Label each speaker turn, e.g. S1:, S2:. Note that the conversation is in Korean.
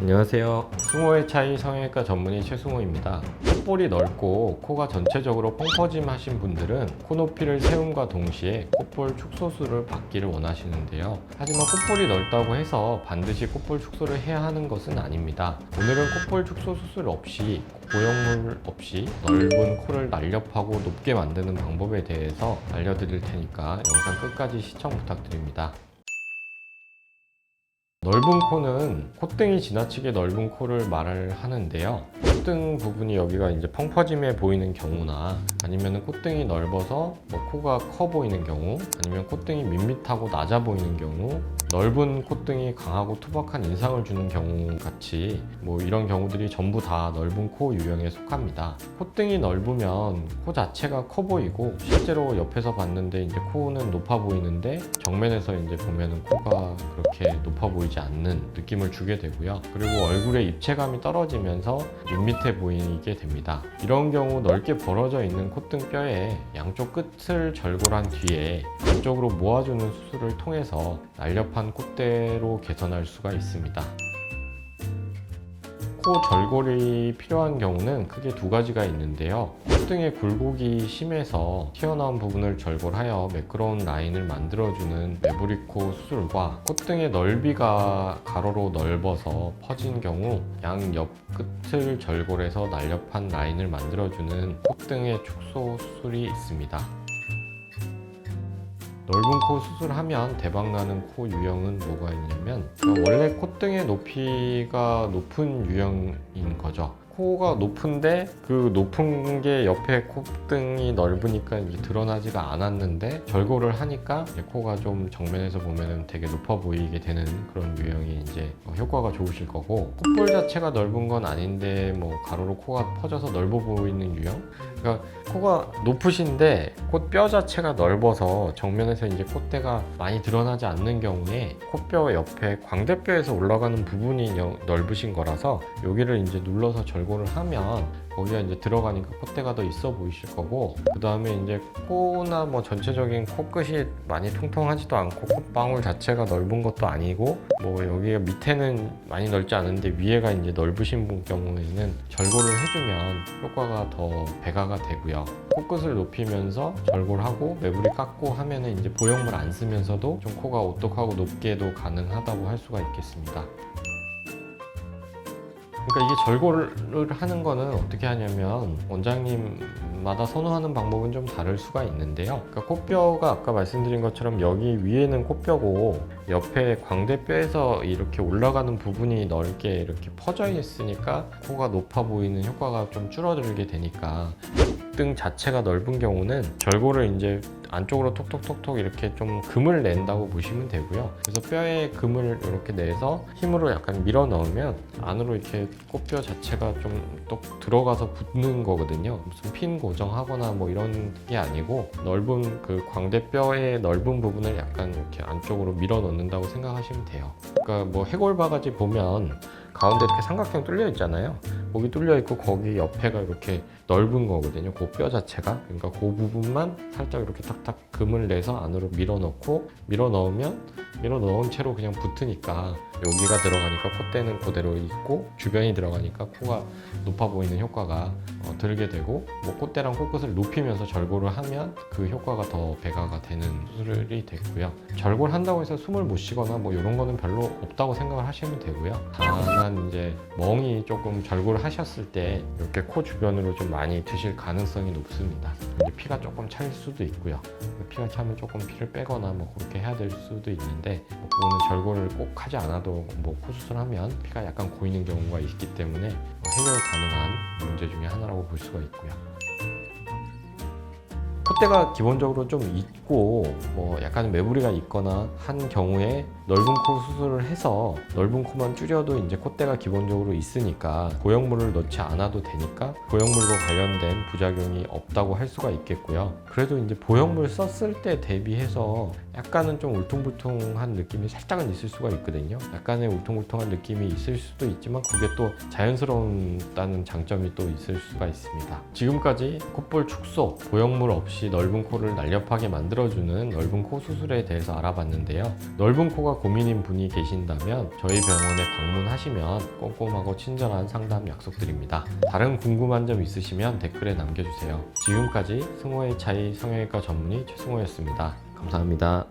S1: 안녕하세요. 승호의 차이 성형외과 전문의 최승호입니다. 콧볼이 넓고 코가 전체적으로 펑퍼짐 하신 분들은 코 높이를 세움과 동시에 콧볼 축소술을 받기를 원하시는데요. 하지만 콧볼이 넓다고 해서 반드시 콧볼 축소를 해야 하는 것은 아닙니다. 오늘은 콧볼 축소 수술 없이 고형물 없이 넓은 코를 날렵하고 높게 만드는 방법에 대해서 알려드릴 테니까 영상 끝까지 시청 부탁드립니다. 넓은 코는 콧등이 지나치게 넓은 코를 말을 하는데요. 콧등 부분이 여기가 이제 펑퍼짐해 보이는 경우나 아니면 콧등이 넓어서 코가 커 보이는 경우, 아니면 콧등이 밋밋하고 낮아 보이는 경우, 넓은 콧등이 강하고 투박한 인상을 주는 경우 같이 이런 경우들이 전부 다 넓은 코 유형에 속합니다. 콧등이 넓으면 코 자체가 커 보이고 실제로 옆에서 봤는데 이제 코는 높아 보이는데 정면에서 이제 보면은 코가 그렇게 높아 보이지 않는 느낌을 주게 되고요. 그리고 얼굴의 입체감이 떨어지면서 밋밋해 보이게 됩니다. 이런 경우 넓게 벌어져 있는 콧등 뼈에 양쪽 끝을 절골한 뒤에 안쪽으로 모아주는 수술을 통해서 날렵한 콧대로 개선할 수가 있습니다. 코 절골이 필요한 경우는 크게 두 가지가 있는데요. 콧등의 굴곡이 심해서 튀어나온 부분을 절골하여 매끄러운 라인을 만들어주는 매부리코 수술과 콧등의 넓이가 가로로 넓어서 퍼진 경우 양옆 끝을 절골해서 날렵한 라인을 만들어주는 콧등의 축소 수술이 있습니다. 넓은 코 수술하면 대박나는 코 유형은 뭐가 있냐면 원래 콧등의 높이가 높은 유형인 거죠. 코가 높은데 그 높은 게 옆에 콧등이 넓으니까 이제 드러나지가 않았는데 절골을 하니까 이제 코가 좀 정면에서 보면은 되게 높아 보이게 되는 그런 유형이 이제 효과가 좋으실 거고, 콧볼 자체가 넓은 건 아닌데 가로로 코가 퍼져서 넓어 보이는 유형, 그러니까 코가 높으신데 콧뼈 자체가 넓어서 정면에서 이제 콧대가 많이 드러나지 않는 경우에 코뼈 옆에 광대뼈에서 올라가는 부분이 넓으신 거라서 여기를 이제 눌러서 절골을 하면 거기가 이제 들어가니까 콧대가 더 있어 보이실 거고, 그 다음에 이제 코나 전체적인 코끝이 많이 통통하지도 않고 콧방울 자체가 넓은 것도 아니고 여기가 밑에는 많이 넓지 않은데 위에가 이제 넓으신 분 경우에는 절골을 해주면 효과가 더 배가가 되고요. 코끝을 높이면서 절골하고 매부리 깎고 하면은 이제 보형물 안 쓰면서도 좀 코가 오똑하고 높게도 가능하다고 할 수가 있겠습니다. 그러니까 이게 절골을 하는 거는 어떻게 하냐면 원장님마다 선호하는 방법은 좀 다를 수가 있는데요. 그러니까 코뼈가 아까 말씀드린 것처럼 여기 위에는 코뼈고 옆에 광대뼈에서 이렇게 올라가는 부분이 넓게 이렇게 퍼져 있으니까 코가 높아 보이는 효과가 좀 줄어들게 되니까 등 자체가 넓은 경우는 절골을 이제 안쪽으로 톡톡톡톡 이렇게 좀 금을 낸다고 보시면 되고요. 그래서 뼈에 금을 이렇게 내서 힘으로 약간 밀어 넣으면 안으로 이렇게 코뼈 자체가 좀 또 들어가서 붙는 거거든요. 무슨 핀 고정하거나 이런 게 아니고 넓은 그 광대뼈의 넓은 부분을 약간 이렇게 안쪽으로 밀어 넣는다고 생각하시면 돼요. 그러니까 해골 바가지 보면 가운데 이렇게 삼각형 뚫려 있잖아요. 거기 뚫려 있고 거기 옆에가 이렇게 넓은 거거든요. 그 뼈 자체가. 그러니까 그 부분만 살짝 이렇게 탁탁 금을 내서 안으로 밀어 넣고, 밀어 넣은 채로 그냥 붙으니까 여기가 들어가니까 콧대는 그대로 있고 주변이 들어가니까 코가 높아 보이는 효과가 들게 되고, 콧대랑 코끝을 높이면서 절골을 하면 그 효과가 더 배가가 되는 수술이 되고요. 절골한다고 해서 숨을 못 쉬거나 이런 거는 별로 없다고 생각을 하시면 되고요. 다만 이제 멍이 조금 절골을 하셨을 때 이렇게 코 주변으로 좀 많이 드실 가능성이 높습니다. 이제 피가 조금 찰 수도 있고요. 피가 차면 조금 피를 빼거나 그렇게 해야 될 수도 있는데 그거는 절골을 꼭 하지 않아도 코 수술하면 피가 약간 고이는 경우가 있기 때문에 해결 가능한 문제 중에 하나라고 볼 수가 있고요. 콧대가 기본적으로 좀 있고 약간 매부리가 있거나 한 경우에 넓은 코 수술을 해서 넓은 코만 줄여도 이제 콧대가 기본적으로 있으니까 보형물을 넣지 않아도 되니까 보형물과 관련된 부작용이 없다고 할 수가 있겠고요. 그래도 이제 보형물 썼을 때 대비해서 약간은 좀 울퉁불퉁한 느낌이 살짝은 있을 수가 있거든요. 약간의 울퉁불퉁한 느낌이 있을 수도 있지만 그게 또 자연스러운다는 장점이 또 있을 수가 있습니다. 지금까지 콧볼 축소, 보형물 없이 넓은 코를 날렵하게 만들어주는 넓은 코 수술에 대해서 알아봤는데요. 넓은 코가 고민인 분이 계신다면 저희 병원에 방문하시면 꼼꼼하고 친절한 상담 약속드립니다. 다른 궁금한 점 있으시면 댓글에 남겨주세요. 지금까지 승호의 차이 성형외과 전문의 최승호였습니다. 감사합니다.